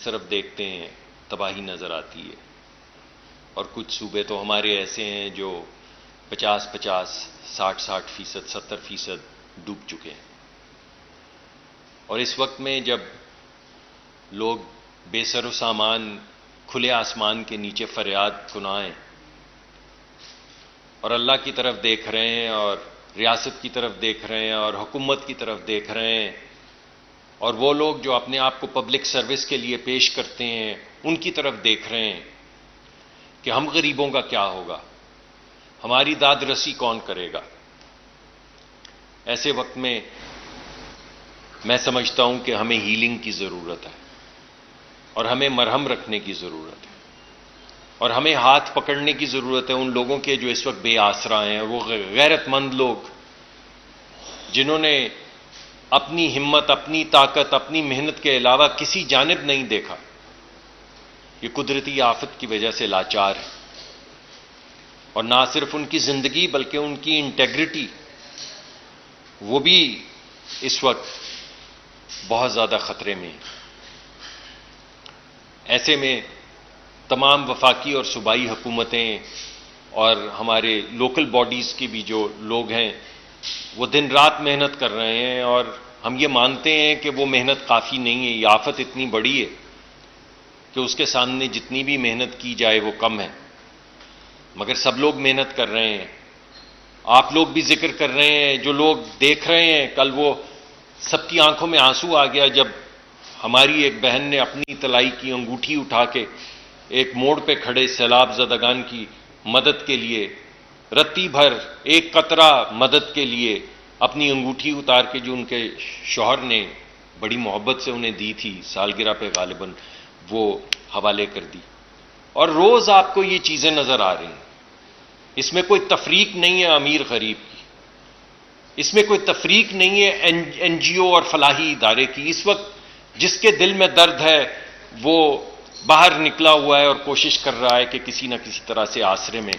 طرف دیکھتے ہیں تباہی نظر آتی ہے، اور کچھ صوبے تو ہمارے ایسے ہیں جو 50-50، 60-60%، 70% ڈوب چکے ہیں۔ اور اس وقت میں جب لوگ بے سر و سامان کھلے آسمان کے نیچے فریاد کنائیں اور اللہ کی طرف دیکھ رہے ہیں اور ریاست کی طرف دیکھ رہے ہیں اور حکومت کی طرف دیکھ رہے ہیں، اور وہ لوگ جو اپنے آپ کو پبلک سروس کے لیے پیش کرتے ہیں ان کی طرف دیکھ رہے ہیں کہ ہم غریبوں کا کیا ہوگا، ہماری داد رسی کون کرے گا، ایسے وقت میں سمجھتا ہوں کہ ہمیں ہیلنگ کی ضرورت ہے، اور ہمیں مرہم رکھنے کی ضرورت ہے، اور ہمیں ہاتھ پکڑنے کی ضرورت ہے ان لوگوں کے جو اس وقت بے آسرا ہیں، وہ غیرت مند لوگ جنہوں نے اپنی ہمت، اپنی طاقت، اپنی محنت کے علاوہ کسی جانب نہیں دیکھا، یہ قدرتی آفت کی وجہ سے لاچار ہے، اور نہ صرف ان کی زندگی بلکہ ان کی انٹیگریٹی وہ بھی اس وقت بہت زیادہ خطرے میں ہے۔ ایسے میں تمام وفاقی اور صوبائی حکومتیں اور ہمارے لوکل باڈیز کی بھی جو لوگ ہیں وہ دن رات محنت کر رہے ہیں، اور ہم یہ مانتے ہیں کہ وہ محنت کافی نہیں ہے، یہ آفت اتنی بڑی ہے کہ اس کے سامنے جتنی بھی محنت کی جائے وہ کم ہے، مگر سب لوگ محنت کر رہے ہیں۔ آپ لوگ بھی ذکر کر رہے ہیں، جو لوگ دیکھ رہے ہیں، کل وہ سب کی آنکھوں میں آنسو آ گیا جب ہماری ایک بہن نے اپنی طلائی کی انگوٹھی اٹھا کے ایک موڑ پہ کھڑے سیلاب زدگان کی مدد کے لیے رتی بھر ایک قطرہ مدد کے لیے اپنی انگوٹھی اتار کے جو ان کے شوہر نے بڑی محبت سے انہیں دی تھی سالگرہ پہ غالباً، وہ حوالے کر دی۔ اور روز آپ کو یہ چیزیں نظر آ رہی ہیں، اس میں کوئی تفریق نہیں ہے امیر غریب کی، اس میں کوئی تفریق نہیں ہے این جی او اور فلاحی ادارے کی۔ اس وقت جس کے دل میں درد ہے وہ باہر نکلا ہوا ہے اور کوشش کر رہا ہے کہ کسی نہ کسی طرح سے آسرے میں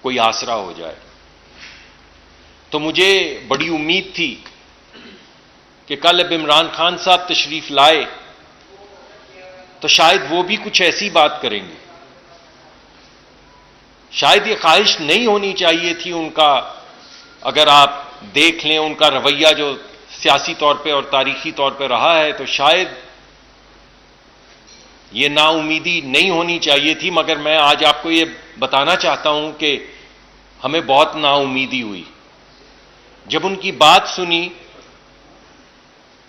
کوئی آسرا ہو جائے۔ تو مجھے بڑی امید تھی کہ کل اب عمران خان صاحب تشریف لائے تو شاید وہ بھی کچھ ایسی بات کریں گے، شاید یہ خواہش نہیں ہونی چاہیے تھی ان کا، اگر آپ دیکھ لیں ان کا رویہ جو سیاسی طور پہ اور تاریخی طور پہ رہا ہے تو شاید یہ نا امیدی نہیں ہونی چاہیے تھی، مگر میں آج آپ کو یہ بتانا چاہتا ہوں کہ ہمیں بہت نا امیدی ہوئی جب ان کی بات سنی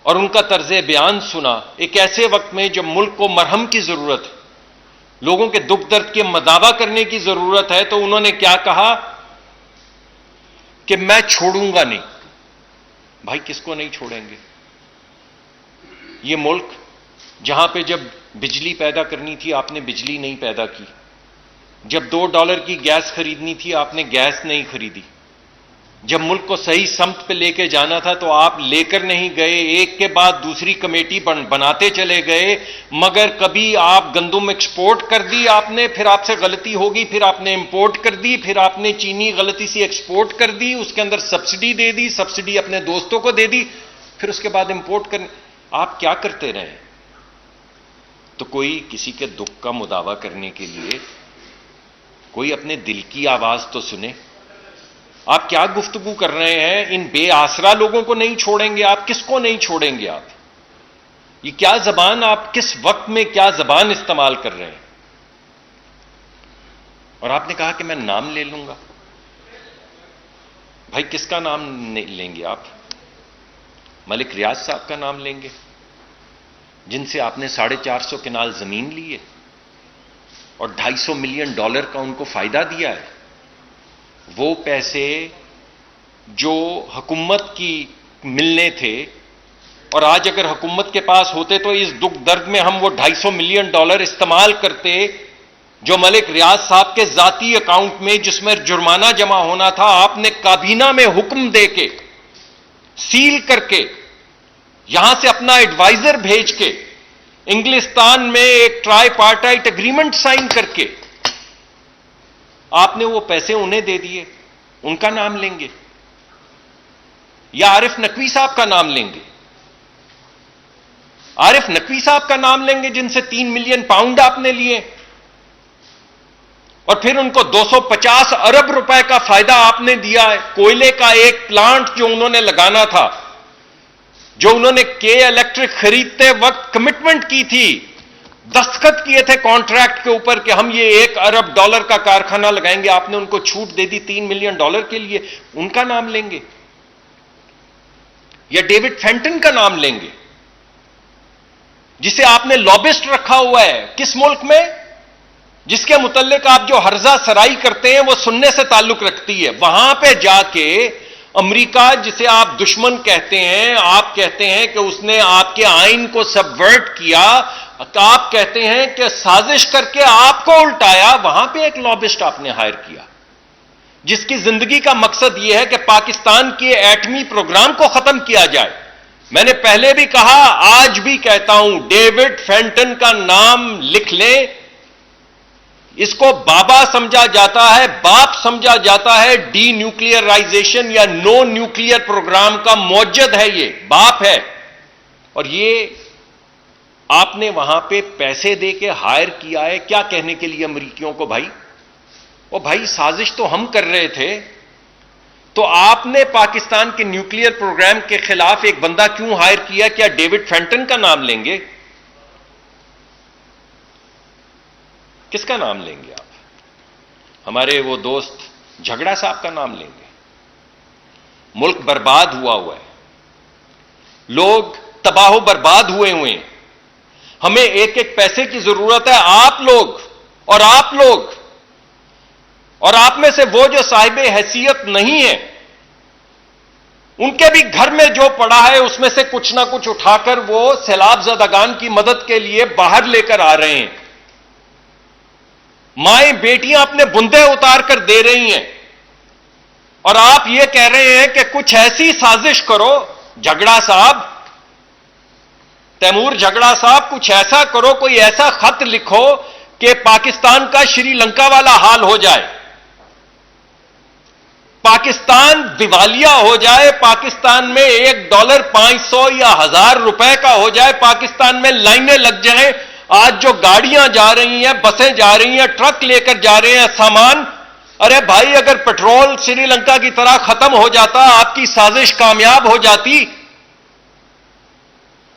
اور ان کا طرز بیان سنا، ایک ایسے وقت میں جب ملک کو مرہم کی ضرورت ہے، لوگوں کے دکھ درد کے مداوا کرنے کی ضرورت ہے، تو انہوں نے کیا کہا کہ میں چھوڑوں گا نہیں۔ بھائی کس کو نہیں چھوڑیں گے؟ یہ ملک جہاں پہ جب بجلی پیدا کرنی تھی آپ نے بجلی نہیں پیدا کی، جب $2 کی گیس خریدنی تھی آپ نے گیس نہیں خریدی، جب ملک کو صحیح سمت پہ لے کے جانا تھا تو آپ لے کر نہیں گئے، ایک کے بعد دوسری کمیٹی بناتے چلے گئے، مگر کبھی آپ گندم ایکسپورٹ کر دی آپ نے، پھر آپ سے غلطی ہوگی، پھر آپ نے امپورٹ کر دی، پھر آپ نے چینی غلطی سے ایکسپورٹ کر دی، اس کے اندر سبسڈی دے دی، سبسڈی اپنے دوستوں کو دے دی، پھر اس کے بعد امپورٹ کرنے، آپ کیا کرتے رہے؟ تو کوئی کسی کے دکھ کا مداوا کرنے کے لیے کوئی اپنے دل کی آواز تو سنے۔ آپ کیا گفتگو کر رہے ہیں؟ ان بے آسرا لوگوں کو نہیں چھوڑیں گے آپ؟ کس کو نہیں چھوڑیں گے آپ؟ یہ کیا زبان، آپ کس وقت میں کیا زبان استعمال کر رہے ہیں؟ اور آپ نے کہا کہ میں نام لے لوں گا۔ بھائی کس کا نام لیں گے آپ؟ ملک ریاض صاحب کا نام لیں گے جن سے آپ نے 450 کنال زمین لی ہے اور $250 ملین کا ان کو فائدہ دیا ہے؟ وہ پیسے جو حکومت کی ملنے تھے، اور آج اگر حکومت کے پاس ہوتے تو اس دکھ درد میں ہم وہ $250 ملین استعمال کرتے جو ملک ریاض صاحب کے ذاتی اکاؤنٹ میں، جس میں جرمانہ جمع ہونا تھا، آپ نے کابینہ میں حکم دے کے سیل کر کے یہاں سے اپنا ایڈوائزر بھیج کے انگلستان میں ایک ٹرائی پارٹائٹ اگریمنٹ سائن کر کے آپ نے وہ پیسے انہیں دے دیے۔ ان کا نام لیں گے یا عارف نقوی صاحب کا نام لیں گے؟ عارف نقوی صاحب کا نام لیں گے جن سے 3 ملین پاؤنڈ آپ نے لیے، اور پھر ان کو 250 ارب روپے کا فائدہ آپ نے دیا ہے. کوئلے کا ایک پلانٹ جو انہوں نے لگانا تھا، جو انہوں نے کے الیکٹرک خریدتے وقت کمٹمنٹ کی تھی، دستخط کیے تھے کانٹریکٹ کے اوپر کہ ہم یہ $1 ارب کا کارخانہ لگائیں گے، آپ نے ان کو چھوٹ دے دی $3 ملین کے لیے. ان کا نام لیں گے؟ یا ڈیوڈ فینٹن کا نام لیں گے جسے آپ نے لابسٹ رکھا ہوا ہے کس ملک میں، جس کے متعلق آپ جو ہرزہ سرائی کرتے ہیں وہ سننے سے تعلق رکھتی ہے. وہاں پہ جا کے امریکہ جسے آپ دشمن کہتے ہیں، آپ کہتے ہیں کہ اس نے آپ کے آئین کو سبورٹ کیا، آپ کہتے ہیں کہ سازش کر کے آپ کو الٹایا، وہاں پہ ایک لابسٹ آپ نے ہائر کیا جس کی زندگی کا مقصد یہ ہے کہ پاکستان کے ایٹمی پروگرام کو ختم کیا جائے. میں نے پہلے بھی کہا، آج بھی کہتا ہوں، ڈیوڈ فینٹن کا نام لکھ لیں. اس کو بابا سمجھا جاتا ہے، باپ سمجھا جاتا ہے ڈی نیوکلیئرائزیشن یا نو نیوکلیئر پروگرام کا موجد ہے، یہ باپ ہے. اور یہ آپ نے وہاں پہ پیسے دے کے ہائر کیا ہے کیا کہنے کے لیے امریکیوں کو؟ بھائی او بھائی، سازش تو ہم کر رہے تھے، تو آپ نے پاکستان کے نیوکلیئر پروگرام کے خلاف ایک بندہ کیوں ہائر کیا؟ کیا ڈیوڈ فینٹن کا نام لیں گے؟ کس کا نام لیں گے آپ؟ ہمارے وہ دوست جھگڑا صاحب کا نام لیں گے؟ ملک برباد ہوا ہے، لوگ تباہ و برباد ہوئے ہیں. ہمیں ایک ایک پیسے کی ضرورت ہے. آپ لوگ اور آپ میں سے وہ جو صاحب حیثیت نہیں ہیں، ان کے بھی گھر میں جو پڑا ہے اس میں سے کچھ نہ کچھ اٹھا کر وہ سیلاب زدگان کی مدد کے لیے باہر لے کر آ رہے ہیں. مائیں بیٹیاں اپنے بندے اتار کر دے رہی ہیں، اور آپ یہ کہہ رہے ہیں کہ کچھ ایسی سازش کرو. جھگڑا صاحب، تیمور جھگڑا صاحب، کچھ ایسا کرو، کوئی ایسا خط لکھو کہ پاکستان کا شری لنکا والا حال ہو جائے، پاکستان دیوالیہ ہو جائے، پاکستان میں $1 500 یا 1000 روپے کا ہو جائے، پاکستان میں لائنیں لگ جائیں. آج جو گاڑیاں جا رہی ہیں، بسیں جا رہی ہیں، ٹرک لے کر جا رہے ہیں سامان، ارے بھائی اگر پیٹرول سری لنکا کی طرح ختم ہو جاتا، آپ کی سازش کامیاب ہو جاتی،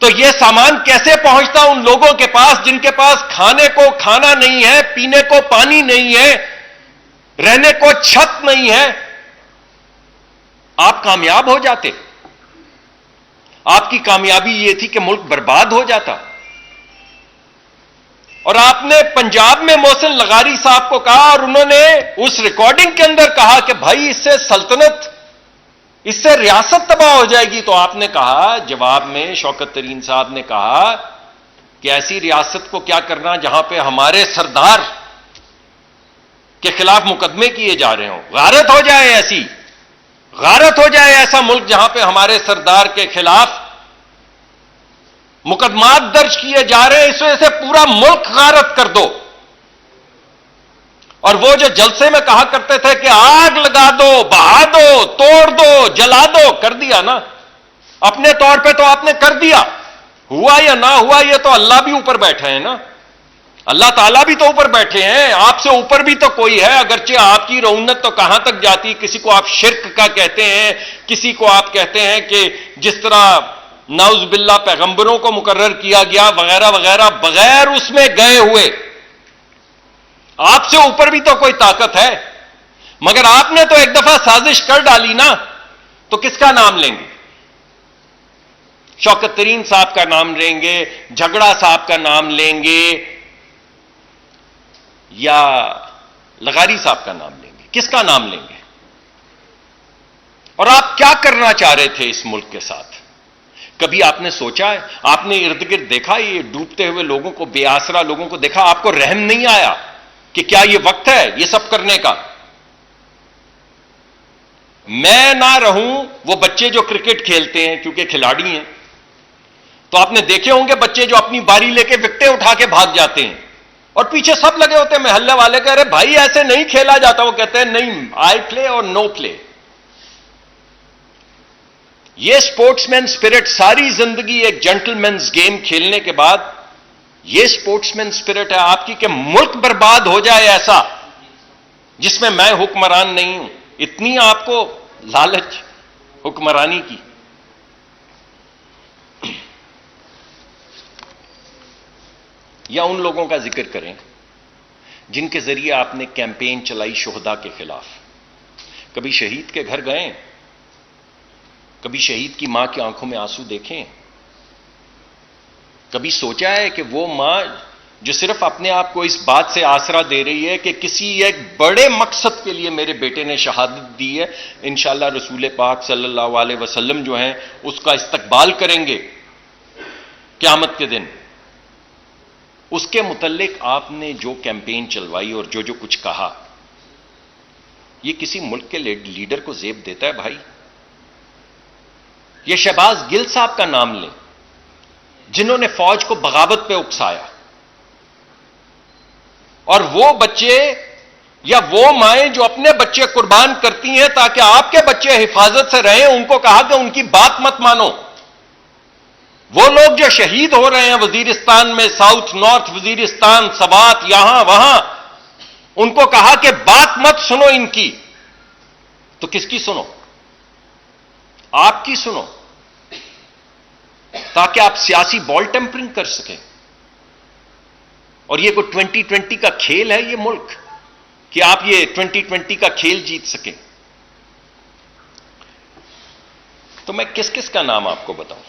تو یہ سامان کیسے پہنچتا ان لوگوں کے پاس جن کے پاس کھانے کو کھانا نہیں ہے، پینے کو پانی نہیں ہے، رہنے کو چھت نہیں ہے؟ آپ کامیاب ہو جاتے. آپ کی کامیابی یہ تھی کہ ملک برباد ہو جاتا. اور آپ نے پنجاب میں محسن لغاری صاحب کو کہا، اور انہوں نے اس ریکارڈنگ کے اندر کہا کہ بھائی اس سے سلطنت، اس سے ریاست تباہ ہو جائے گی. تو آپ نے کہا جواب میں، شوکت ترین صاحب نے کہا کہ ایسی ریاست کو کیا کرنا جہاں پہ ہمارے سردار کے خلاف مقدمے کیے جا رہے ہوں. غارت ہو جائے، ایسی غارت ہو جائے ایسا ملک جہاں پہ ہمارے سردار کے خلاف مقدمات درج کیے جا رہے ہیں. اس وجہ سے پورا ملک غارت کر دو. اور وہ جو جلسے میں کہا کرتے تھے کہ آگ لگا دو، بہا دو، توڑ دو، جلا دو، کر دیا نا. اپنے طور پہ تو آپ نے کر دیا. ہوا یا نہ ہوا یہ تو اللہ بھی اوپر بیٹھے ہیں نا، اللہ تعالیٰ بھی تو اوپر بیٹھے ہیں. آپ سے اوپر بھی تو کوئی ہے. اگرچہ آپ کی رعونت تو کہاں تک جاتی، کسی کو آپ شرک کا کہتے ہیں، کسی کو آپ کہتے ہیں کہ جس طرح نعوذ باللہ پیغمبروں کو مقرر کیا گیا وغیرہ وغیرہ، بغیر اس میں گئے ہوئے. آپ سے اوپر بھی تو کوئی طاقت ہے. مگر آپ نے تو ایک دفعہ سازش کر ڈالی نا، تو کس کا نام لیں گے؟ شوکت ترین صاحب کا نام لیں گے، جھگڑا صاحب کا نام لیں گے، یا لغاری صاحب کا نام لیں گے؟ کس کا نام لیں گے؟ اور آپ کیا کرنا چاہ رہے تھے اس ملک کے ساتھ؟ کبھی آپ نے سوچا ہے؟ آپ نے ارد گرد دیکھا یہ ڈوبتے ہوئے لوگوں کو، بے آسرا لوگوں کو دیکھا؟ آپ کو رحم نہیں آیا کہ کیا یہ وقت ہے یہ سب کرنے کا؟ میں نہ رہوں، وہ بچے جو کرکٹ کھیلتے ہیں کیونکہ کھلاڑی ہیں، تو آپ نے دیکھے ہوں گے بچے جو اپنی باری لے کے وکٹیں اٹھا کے بھاگ جاتے ہیں، اور پیچھے سب لگے ہوتے ہیں محلے والے کہہ رہے بھائی ایسے نہیں کھیلا جاتا. وہ کہتے ہیں نہیں، آئی پلے اور نو پلے. یہ سپورٹس مین اسپرٹ، ساری زندگی ایک جینٹل مینز گیم کھیلنے کے بعد یہ سپورٹس مین اسپرٹ ہے آپ کی کہ ملک برباد ہو جائے ایسا جس میں میں حکمران نہیں ہوں؟ اتنی آپ کو لالچ حکمرانی کی؟ یا ان لوگوں کا ذکر کریں جن کے ذریعے آپ نے کیمپین چلائی شہداء کے خلاف. کبھی شہید کے گھر گئے؟ کبھی شہید کی ماں کی آنکھوں میں آنسو دیکھیں؟ کبھی سوچا ہے کہ وہ ماں جو صرف اپنے آپ کو اس بات سے آسرا دے رہی ہے کہ کسی ایک بڑے مقصد کے لیے میرے بیٹے نے شہادت دی ہے، انشاءاللہ رسول پاک صلی اللہ علیہ وسلم جو ہیں اس کا استقبال کریں گے قیامت کے دن، اس کے متعلق آپ نے جو کیمپین چلوائی اور جو کچھ کہا، یہ کسی ملک کے لیڈر کو زیب دیتا ہے بھائی؟ یہ شہباز گل صاحب کا نام لیں جنہوں نے فوج کو بغاوت پہ اکسایا، اور وہ بچے یا وہ مائیں جو اپنے بچے قربان کرتی ہیں تاکہ آپ کے بچے حفاظت سے رہیں، ان کو کہا کہ ان کی بات مت مانو. وہ لوگ جو شہید ہو رہے ہیں وزیرستان میں، ساؤتھ نارتھ وزیرستان، سوات، یہاں وہاں، ان کو کہا کہ بات مت سنو ان کی. تو کس کی سنو؟ آپ کی سنو، تاکہ آپ سیاسی بال ٹیمپرنگ کر سکیں. اور یہ کوئی 2020 کا کھیل ہے یہ ملک کہ آپ یہ 2020 کا کھیل جیت سکیں؟ تو میں کس کس کا نام آپ کو بتاؤں؟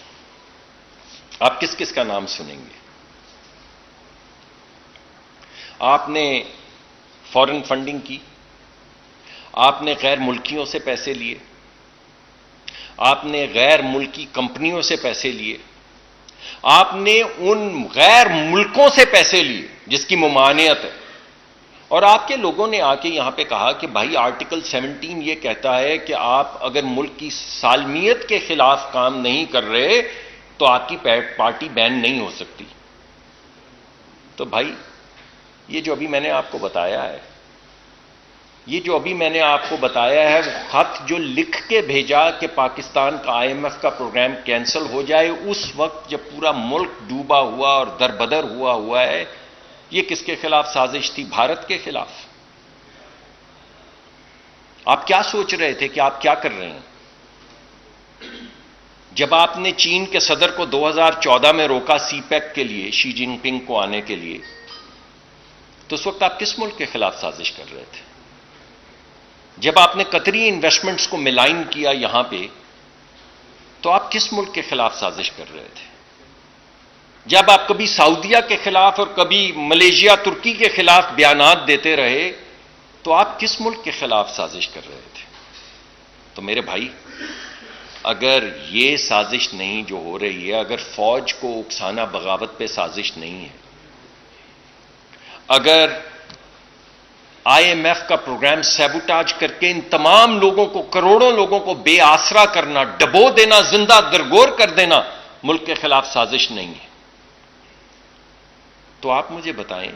آپ کس کس کا نام سنیں گے؟ آپ نے فارن فنڈنگ کی، آپ نے غیر ملکیوں سے پیسے لیے، آپ نے غیر ملکی کمپنیوں سے پیسے لیے، آپ نے ان غیر ملکوں سے پیسے لیے جس کی ممانعت ہے، اور آپ کے لوگوں نے آ کے یہاں پہ کہا کہ بھائی آرٹیکل 17 یہ کہتا ہے کہ آپ اگر ملک کی سالمیت کے خلاف کام نہیں کر رہے تو آپ کی پارٹی بین نہیں ہو سکتی. تو بھائی یہ جو ابھی میں نے آپ کو بتایا ہے، یہ جو ابھی میں نے آپ کو بتایا ہے، وہ خط جو لکھ کے بھیجا کہ پاکستان کا IMF کا پروگرام کینسل ہو جائے، اس وقت جب پورا ملک ڈوبا ہوا اور دربدر ہوا ہے، یہ کس کے خلاف سازش تھی؟ بھارت کے خلاف. آپ کیا سوچ رہے تھے کہ آپ کیا کر رہے ہیں؟ جب آپ نے چین کے صدر کو 2014 میں روکا سی پیک کے لیے، شی جن پنگ کو آنے کے لیے، تو اس وقت آپ کس ملک کے خلاف سازش کر رہے تھے؟ جب آپ نے قطری انویسٹمنٹس کو ملائن کیا یہاں پہ، تو آپ کس ملک کے خلاف سازش کر رہے تھے؟ جب آپ کبھی سعودیہ کے خلاف اور کبھی ملیشیا ترکی کے خلاف بیانات دیتے رہے، تو آپ کس ملک کے خلاف سازش کر رہے تھے؟ تو میرے بھائی، اگر یہ سازش نہیں جو ہو رہی ہے، اگر فوج کو اکسانا بغاوت پہ سازش نہیں ہے، اگر IMF کا پروگرام سیبوٹاج کر کے ان تمام لوگوں کو، کروڑوں لوگوں کو بے آسرا کرنا، ڈبو دینا، زندہ درگور کر دینا ملک کے خلاف سازش نہیں ہے، تو آپ مجھے بتائیں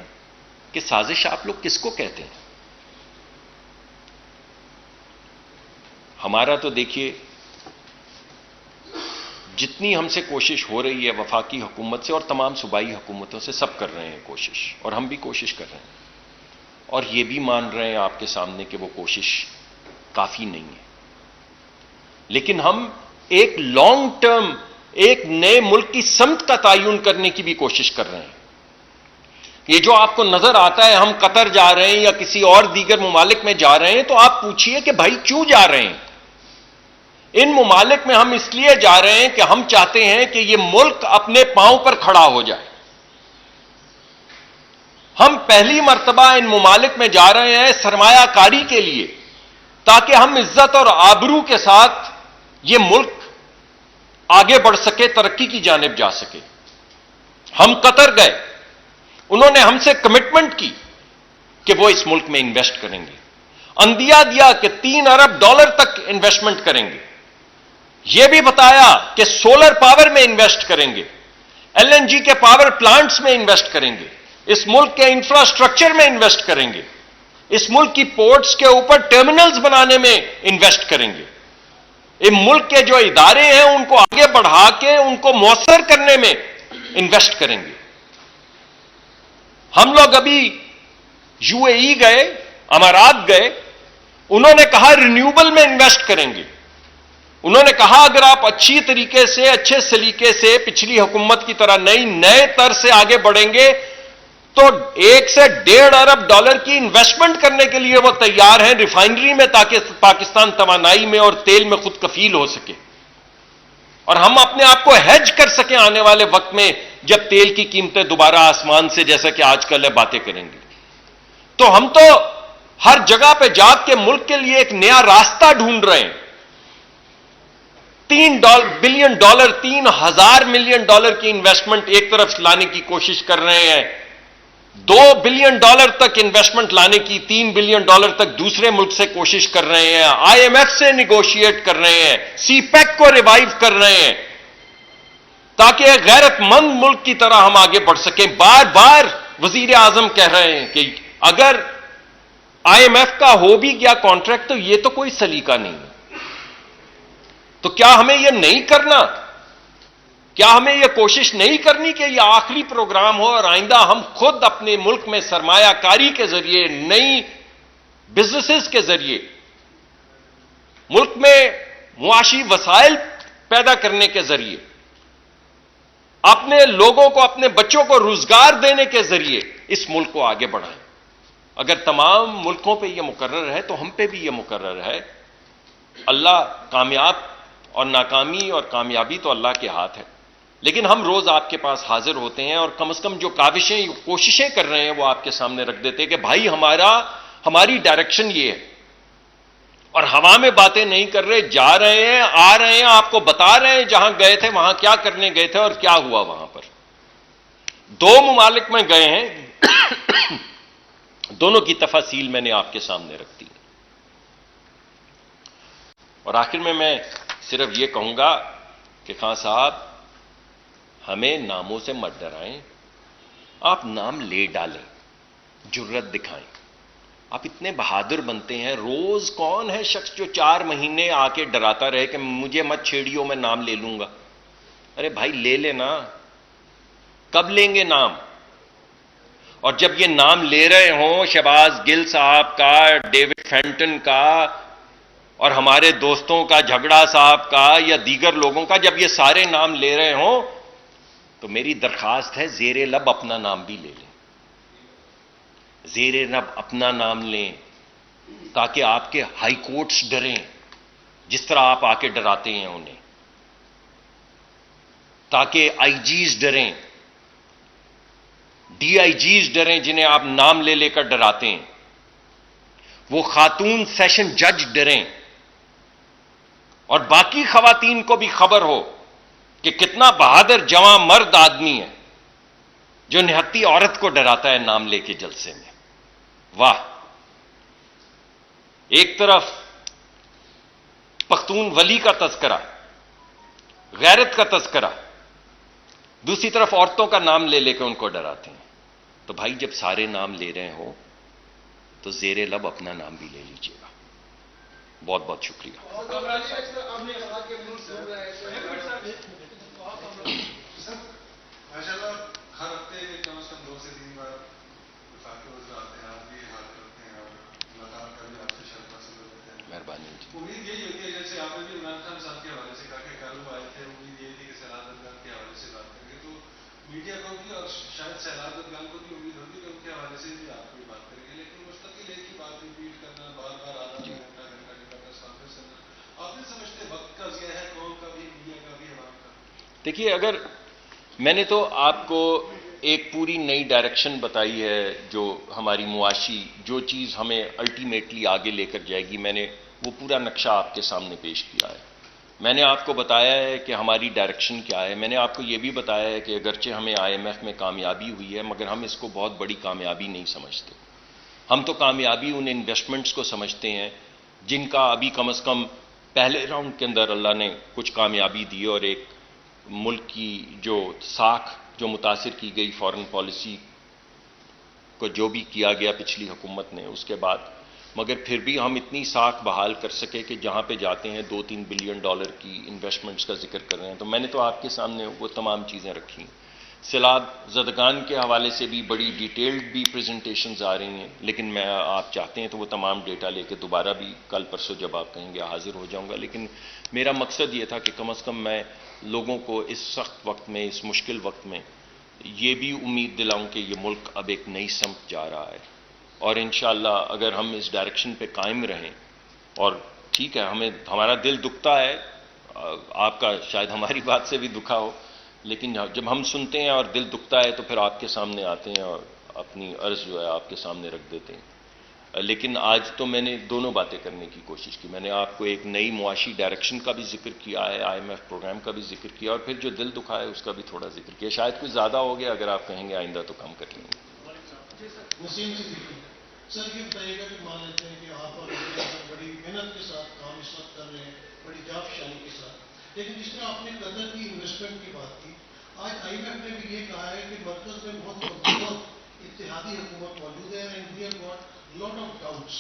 کہ سازش آپ لوگ کس کو کہتے ہیں؟ ہمارا تو دیکھیے، جتنی ہم سے کوشش ہو رہی ہے وفاقی حکومت سے اور تمام صوبائی حکومتوں سے، سب کر رہے ہیں کوشش، اور ہم بھی کوشش کر رہے ہیں، اور یہ بھی مان رہے ہیں آپ کے سامنے کہ وہ کوشش کافی نہیں ہے. لیکن ہم ایک لانگ ٹرم، ایک نئے ملک کی سمت کا تعین کرنے کی بھی کوشش کر رہے ہیں. یہ جو آپ کو نظر آتا ہے ہم قطر جا رہے ہیں یا کسی اور دیگر ممالک میں جا رہے ہیں، تو آپ پوچھئے کہ بھائی کیوں جا رہے ہیں؟ ان ممالک میں ہم اس لیے جا رہے ہیں کہ ہم چاہتے ہیں کہ یہ ملک اپنے پاؤں پر کھڑا ہو جائے. ہم پہلی مرتبہ ان ممالک میں جا رہے ہیں سرمایہ کاری کے لیے، تاکہ ہم عزت اور آبرو کے ساتھ یہ ملک آگے بڑھ سکے، ترقی کی جانب جا سکے. ہم قطر گئے، انہوں نے ہم سے کمٹمنٹ کی کہ وہ اس ملک میں انویسٹ کریں گے، اندیا دیا کہ $3 ارب تک انویسٹمنٹ کریں گے. یہ بھی بتایا کہ سولر پاور میں انویسٹ کریں گے، LNG کے پاور پلانٹس میں انویسٹ کریں گے، اس ملک کے انفراسٹرکچر میں انویسٹ کریں گے، اس ملک کی پورٹس کے اوپر ٹرمینلز بنانے میں انویسٹ کریں گے، ملک کے جو ادارے ہیں ان کو آگے بڑھا کے ان کو مؤثر کرنے میں انویسٹ کریں گے. ہم لوگ ابھی یو اے ای گئے, امارات گئے, انہوں نے کہا رینیوبل میں انویسٹ کریں گے. انہوں نے کہا اگر آپ اچھی طریقے سے, اچھے سلیقے سے پچھلی حکومت کی طرح نئے طرز سے آگے بڑھیں گے تو 1 سے 1.5 ارب ڈالر کی انویسٹمنٹ کرنے کے لیے وہ تیار ہیں ریفائنری میں, تاکہ پاکستان توانائی میں اور تیل میں خود کفیل ہو سکے اور ہم اپنے آپ کو ہیج کر سکیں آنے والے وقت میں جب تیل کی قیمتیں دوبارہ آسمان سے جیسا کہ آج کل ہے باتیں کریں گے. تو ہم تو ہر جگہ پہ جا کے ملک کے لیے ایک نیا راستہ ڈھونڈ رہے ہیں. $3 بلین, 3,000 ملین ڈالر کی انویسٹمنٹ ایک طرف لانے کی کوشش کر رہے ہیں, $2 بلین تک انویسٹمنٹ لانے کی, $3 بلین تک دوسرے ملک سے کوشش کر رہے ہیں, IMF سے نیگوشیٹ کر رہے ہیں, سی پیک کو ریوائیو کر رہے ہیں تاکہ ایک غیرت مند ملک کی طرح ہم آگے بڑھ سکیں. بار بار وزیر اعظم کہہ رہے ہیں کہ اگر IMF کا ہو بھی گیا کانٹریکٹ تو یہ تو کوئی سلیقہ نہیں ہے. تو کیا ہمیں یہ نہیں کرنا؟ کیا ہمیں یہ کوشش نہیں کرنی کہ یہ آخری پروگرام ہو اور آئندہ ہم خود اپنے ملک میں سرمایہ کاری کے ذریعے, نئی بزنسز کے ذریعے ملک میں معاشی وسائل پیدا کرنے کے ذریعے, اپنے لوگوں کو, اپنے بچوں کو روزگار دینے کے ذریعے اس ملک کو آگے بڑھائیں؟ اگر تمام ملکوں پہ یہ مقرر ہے تو ہم پہ بھی یہ مقرر ہے. اللہ کامیاب اور ناکامی اور کامیابی تو اللہ کے ہاتھ ہے, لیکن ہم روز آپ کے پاس حاضر ہوتے ہیں اور کم از کم جو کاوشیں, کوششیں کر رہے ہیں وہ آپ کے سامنے رکھ دیتے ہیں کہ بھائی ہماری ڈائریکشن یہ ہے, اور ہوا میں باتیں نہیں کر رہے, جا رہے ہیں, آ رہے ہیں, آپ کو بتا رہے ہیں جہاں گئے تھے وہاں کیا کرنے گئے تھے اور کیا ہوا وہاں پر. 2 ممالک میں گئے ہیں, دونوں کی تفاصیل میں نے آپ کے سامنے رکھ دی. اور آخر میں صرف یہ کہوں گا کہ خان صاحب ہمیں ناموں سے مت ڈرائیں, آپ نام لے ڈالیں, جرت دکھائیں. آپ اتنے بہادر بنتے ہیں, روز کون ہے شخص جو 4 مہینے آ کے ڈراتا رہے کہ مجھے مت چھیڑیو میں نام لے لوں گا. ارے بھائی لے لینا, کب لیں گے نام؟ اور جب یہ نام لے رہے ہوں شہباز گل صاحب کا, ڈیوڈ فینٹن کا اور ہمارے دوستوں کا, جھگڑا صاحب کا یا دیگر لوگوں کا, جب یہ سارے نام لے رہے ہوں تو میری درخواست ہے زیر لب اپنا نام بھی لے لیں, زیر لب اپنا نام لیں تاکہ آپ کے ہائی کورٹس ڈریں جس طرح آپ آ کے ڈراتے ہیں انہیں, تاکہ آئی جیز ڈریں, ڈی آئی جیز ڈریں جنہیں آپ نام لے لے کر ڈراتے ہیں, وہ خاتون سیشن جج ڈریں, اور باقی خواتین کو بھی خبر ہو کہ کتنا بہادر جواں مرد آدمی ہے جو نہتی عورت کو ڈراتا ہے نام لے کے جلسے میں. واہ, ایک طرف پختون ولی کا تذکرہ, غیرت کا تذکرہ, دوسری طرف عورتوں کا نام لے لے کے ان کو ڈراتے ہیں. تو بھائی جب سارے نام لے رہے ہوں تو زیر لب اپنا نام بھی لے لیجیے گا. بہت بہت شکریہ. ہر ہفتے کم از کم 2 سے 3 بار وفاقی وزیر آتے ہیں, آپ بھی حال کرتے ہیں اور ملاقات کا بھی آپ سے شرط حاصل ہوتے ہیں. مہربانی. امید یہی ہوتی ہے جیسے آپ نے بھی عمران خان صاحب کے حوالے سے کہا کہ کل وہ آئے تھے, امید یہ تھی کہ سیلاب افغان کے حوالے سے بات کریں گے, تو میڈیا کو بھی اور شاید سیلاب افغان کو بھی امید ہوتی کہ ان کے حوالے سے بھی آپ کوئی بات کریں گے, لیکن مستقل ایک ہی بات ریپیٹ کرنا, بار بار آدھا گھنٹہ پریس کانفرنس کرنا, آپ نہیں سمجھتے وقت کا ضیاع ہے, قوم کا بھی, میڈیا کا بھی, عوام کا؟ دیکھیے, اگر میں نے تو آپ کو ایک پوری نئی ڈائریکشن بتائی ہے جو ہماری معاشی, جو چیز ہمیں الٹیمیٹلی آگے لے کر جائے گی, میں نے وہ پورا نقشہ آپ کے سامنے پیش کیا ہے. میں نے آپ کو بتایا ہے کہ ہماری ڈائریکشن کیا ہے. میں نے آپ کو یہ بھی بتایا ہے کہ اگرچہ ہمیں IMF میں کامیابی ہوئی ہے مگر ہم اس کو بہت بڑی کامیابی نہیں سمجھتے. ہم تو کامیابی ان انویسٹمنٹس کو سمجھتے ہیں جن کا ابھی کم از کم پہلے راؤنڈ کے اندر اللہ نے کچھ کامیابی دی, اور ایک ملک کی جو ساکھ جو متاثر کی گئی فارن پالیسی کو جو بھی کیا گیا پچھلی حکومت نے, اس کے بعد مگر پھر بھی ہم اتنی ساکھ بحال کر سکے کہ جہاں پہ جاتے ہیں $2-3 بلین کی انویسٹمنٹس کا ذکر کر رہے ہیں. تو میں نے تو آپ کے سامنے وہ تمام چیزیں رکھی ہیں. سیلاب زدگان کے حوالے سے بھی بڑی ڈیٹیلڈ بھی پریزنٹیشنز آ رہی ہیں، لیکن میں آپ چاہتے ہیں تو وہ تمام ڈیٹا لے کے دوبارہ بھی کل پرسوں جب آپ کہیں گے حاضر ہو جاؤں گا. لیکن میرا مقصد یہ تھا کہ کم از کم میں لوگوں کو اس سخت وقت میں، اس مشکل وقت میں یہ بھی امید دلاؤں کہ یہ ملک اب ایک نئی سمت جا رہا ہے، اور انشاءاللہ اگر ہم اس ڈائریکشن پہ قائم رہیں. اور ٹھیک ہے، ہمارا دل دکھتا ہے، آپ کا شاید ہماری بات سے بھی دکھا ہو، لیکن جب ہم سنتے ہیں اور دل دکھتا ہے تو پھر آپ کے سامنے آتے ہیں اور اپنی عرض جو ہے آپ کے سامنے رکھ دیتے ہیں. لیکن آج تو میں نے دونوں باتیں کرنے کی کوشش کی. میں نے آپ کو ایک نئی معاشی ڈائریکشن کا بھی ذکر کیا ہے، IMF پروگرام کا بھی ذکر کیا، اور پھر جو دل دکھا ہے اس کا بھی تھوڑا ذکر کیا. شاید کچھ زیادہ ہو گیا، اگر آپ کہیں گے آئندہ تو کم کر لیں گے. وسیم صدیقی سر، یہ بتائیے گا کہ مان لیتے ہیں کہ آپ اور بڑی محنت کے ساتھ کام اس وقت کر رہے ہیں، بڑی جاب شانی کے ساتھ، لیکن جس طرح آپ نے قدر کی انویسٹمنٹ کی بات کی، آج IMF نے بھی یہ کہا ہے کہ مرکز میں بہت کمزور اتحادی حکومت موجود ہے، and we have got lot of doubts.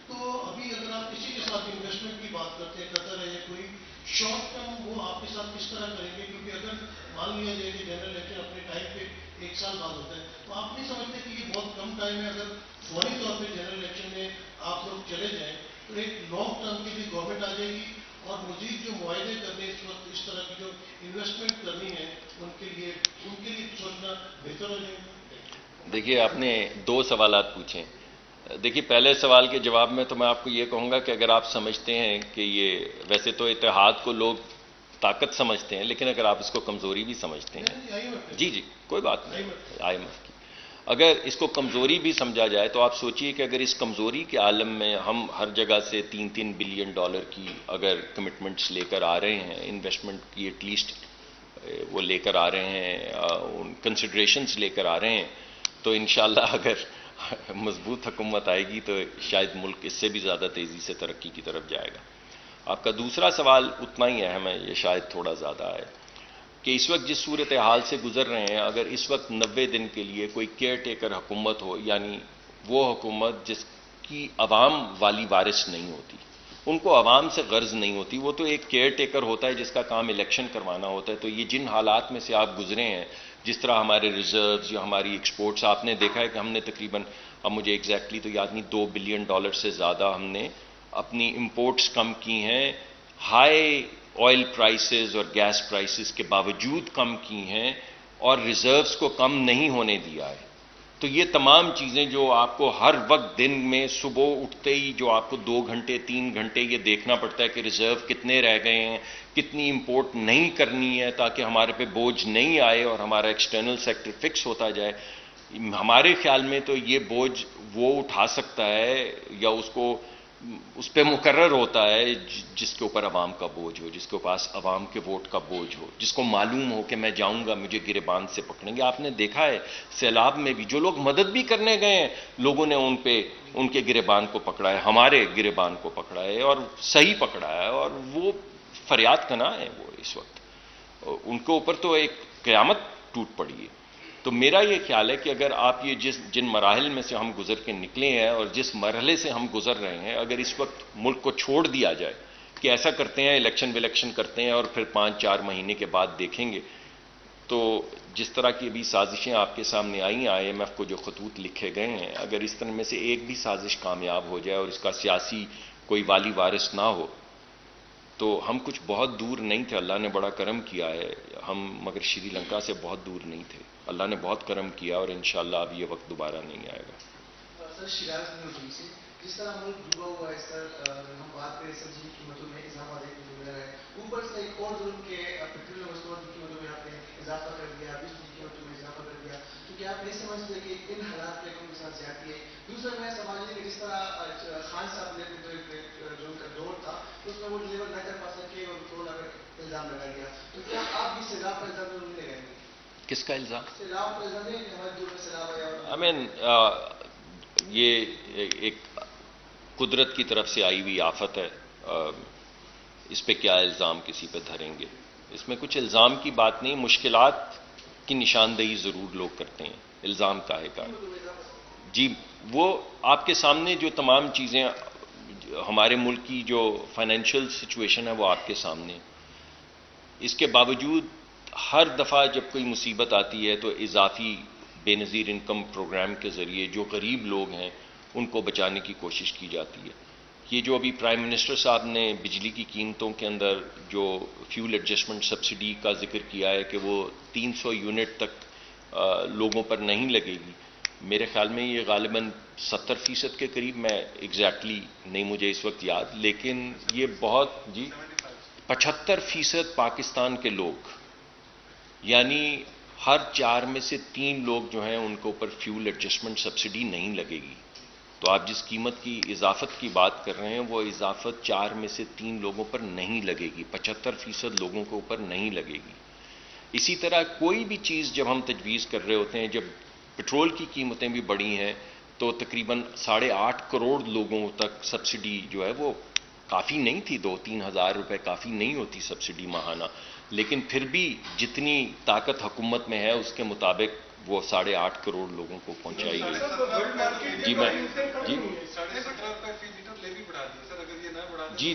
تو ابھی اگر آپ کسی کے ساتھ انویسٹمنٹ کی بات کرتے ہیں، قطر ہے یا کوئی شارٹ ٹرم، وہ آپ کے ساتھ کس طرح کریں گے؟ کیونکہ اگر مان لیا جائے کہ جنرل الیکشن اپنے ٹائم پہ 1 سال بعد ہوتا ہے، تو آپ نہیں سمجھتے کہ یہ بہت کم ٹائم ہے؟ اگر فوری طور پہ جنرل الیکشن میں آپ لوگ چلے جائیں تو ایک لانگ ٹرم کی بھی گورنمنٹ آ جائے گی، اور مزید جو معاہدے کرنے اس وقت اس طرح کی جو انویسٹمنٹ کرنی ہے ان کے لیے سوچنا بہتر ہو جائے گا. دیکھیے، آپ نے 2 سوالات پوچھے. دیکھیے، پہلے سوال کے جواب میں تو میں آپ کو یہ کہوں گا کہ اگر آپ سمجھتے ہیں کہ یہ، ویسے تو اتحاد کو لوگ طاقت سمجھتے ہیں، لیکن اگر آپ اس کو کمزوری بھی سمجھتے ہیں، جی کوئی بات نہیں، IMF کی اگر اس کو کمزوری بھی سمجھا جائے تو آپ سوچئے کہ اگر اس کمزوری کے عالم میں ہم ہر جگہ سے $3 بلین کی اگر کمٹمنٹس لے کر آ رہے ہیں، انویسٹمنٹ کی ایٹ لیسٹ وہ لے کر آ رہے ہیں، کنسیڈریشنز لے کر آ رہے ہیں، تو انشاءاللہ اگر مضبوط حکومت آئے گی تو شاید ملک اس سے بھی زیادہ تیزی سے ترقی کی طرف جائے گا. آپ کا دوسرا سوال اتنا ہی اہم ہے، یہ شاید تھوڑا زیادہ ہے، کہ اس وقت جس صورتحال سے گزر رہے ہیں، اگر اس وقت 90 دن کے لیے کوئی کیئر ٹیکر حکومت ہو، یعنی وہ حکومت جس کی عوام والی وارث نہیں ہوتی، ان کو عوام سے غرض نہیں ہوتی، وہ تو ایک کیئر ٹیکر ہوتا ہے جس کا کام الیکشن کروانا ہوتا ہے. تو یہ جن حالات میں سے آپ گزرے ہیں، جس طرح ہمارے ریزروز یا ہماری ایکسپورٹس، آپ نے دیکھا ہے کہ ہم نے تقریباً، اب مجھے ایگزیکٹلی تو یاد نہیں، $2 بلین سے زیادہ ہم نے اپنی امپورٹس کم کی ہیں، ہائی آئل پرائسز اور گیس پرائسز کے باوجود کم کی ہیں، اور ریزروز کو کم نہیں ہونے دیا ہے. تو یہ تمام چیزیں جو آپ کو ہر وقت دن میں صبح اٹھتے ہی جو آپ کو 2 گھنٹے 3 گھنٹے یہ دیکھنا پڑتا ہے کہ ریزرو کتنے رہ گئے ہیں، کتنی امپورٹ نہیں کرنی ہے تاکہ ہمارے پہ بوجھ نہیں آئے اور ہمارا ایکسٹرنل سیکٹر فکس ہوتا جائے. ہمارے خیال میں تو یہ بوجھ وہ اٹھا سکتا ہے یا اس پہ مقرر ہوتا ہے جس کے اوپر عوام کا بوجھ ہو، جس کے پاس عوام کے ووٹ کا بوجھ ہو، جس کو معلوم ہو کہ میں جاؤں گا مجھے گریبان سے پکڑیں گے. آپ نے دیکھا ہے سیلاب میں بھی جو لوگ مدد بھی کرنے گئے ہیں، لوگوں نے ان کے گریبان کو پکڑا ہے، ہمارے گریبان کو پکڑا ہے، اور صحیح پکڑا ہے، اور وہ فریاد کنا ہے. وہ اس وقت ان کے اوپر تو ایک قیامت ٹوٹ پڑی ہے. تو میرا یہ خیال ہے کہ اگر آپ یہ جن مراحل میں سے ہم گزر کے نکلے ہیں اور جس مرحلے سے ہم گزر رہے ہیں، اگر اس وقت ملک کو چھوڑ دیا جائے کہ ایسا کرتے ہیں الیکشن کرتے ہیں اور پھر 5-4 مہینے کے بعد دیکھیں گے، تو جس طرح کی ابھی سازشیں آپ کے سامنے آئی ہیں، IMF کو جو خطوط لکھے گئے ہیں، اگر اس طرح میں سے ایک بھی سازش کامیاب ہو جائے اور اس کا سیاسی کوئی والی وارث نہ ہو، تو ہم کچھ بہت دور نہیں تھے. اللہ نے بڑا کرم کیا ہے، ہم مگر شری لنکا سے بہت دور نہیں تھے. اللہ نے بہت کرم کیا، اور انشاءاللہ اب یہ وقت دوبارہ نہیں آئے گا. سر، شیراز نیوز سے جس طرح ملک ڈوبا ہوا ہے سر، ہم بات کریں سبزی کی قیمتوں میں اضافہ دیکھنے کو مل رہا ہے، اوپر سے ایک اور ظلم کے پیٹرول اور مصنوعات کی قیمتوں میں آپ نے اضافہ کر دیا، بجلی کی قیمتوں میں اضافہ کر دیا. تو کیا آپ نہیں سمجھتے کہ ان حالات میں قوم کے ساتھ زیادتی ہے؟ دوسرا میں سمجھتے کہ جس طرح خان صاحب نے جو ان کا دور تھا اس میں وہ ڈلیور نہ کر پا سکے اور تھوڑا الزام لگا دیا، تو کیا آپ بھی سیلاب کا الزام ضرور لگائیں گے؟ کس کا الزام؟ سیلاب کا الزام ہے کہ ہمارے دور میں سیلاب آیا. یہ ایک قدرت کی طرف سے آئی ہوئی آفت ہے، اس پہ کیا الزام کسی پہ دھریں گے؟ اس میں کچھ الزام کی بات نہیں، مشکلات کی نشاندہی ضرور لوگ کرتے ہیں، الزام کاہے کا؟ جی وہ آپ کے سامنے جو تمام چیزیں ہمارے ملک کی جو فائنینشیل سچویشن ہے وہ آپ کے سامنے، اس کے باوجود ہر دفعہ جب کوئی مصیبت آتی ہے تو اضافی بے نظیر انکم پروگرام کے ذریعے جو غریب لوگ ہیں ان کو بچانے کی کوشش کی جاتی ہے۔ یہ جو ابھی پرائم منسٹر صاحب نے بجلی کی قیمتوں کے اندر جو فیول ایڈجسٹمنٹ سبسڈی کا ذکر کیا ہے کہ وہ 300 یونٹ تک لوگوں پر نہیں لگے گی، میرے خیال میں یہ غالباً 70% کے قریب، میں ایگزیکٹلی نہیں مجھے اس وقت یاد، لیکن یہ بہت 75% پاکستان کے لوگ، یعنی ہر 4 میں سے 3 لوگ جو ہیں ان کے اوپر فیول ایڈجسٹمنٹ سبسڈی نہیں لگے گی۔ تو آپ جس قیمت کی اضافت کی بات کر رہے ہیں وہ اضافت 4 میں سے 3 لوگوں پر نہیں لگے گی، 75% لوگوں کے اوپر نہیں لگے گی۔ اسی طرح کوئی بھی چیز جب ہم تجویز کر رہے ہوتے ہیں، جب پٹرول کی قیمتیں بھی بڑھی ہیں تو تقریباً 8.5 کروڑ لوگوں تک سبسڈی جو ہے وہ کافی نہیں تھی، 2-3 ہزار روپے کافی نہیں ہوتی سبسڈی ماہانہ، لیکن پھر بھی جتنی طاقت حکومت میں ہے اس کے مطابق وہ 8.5 کروڑ لوگوں کو پہنچائی گئی۔ جی میں جی 17.5 روپے فی لیٹر لیوی بڑھا دی سر، اگر یہ نہ بڑھا جی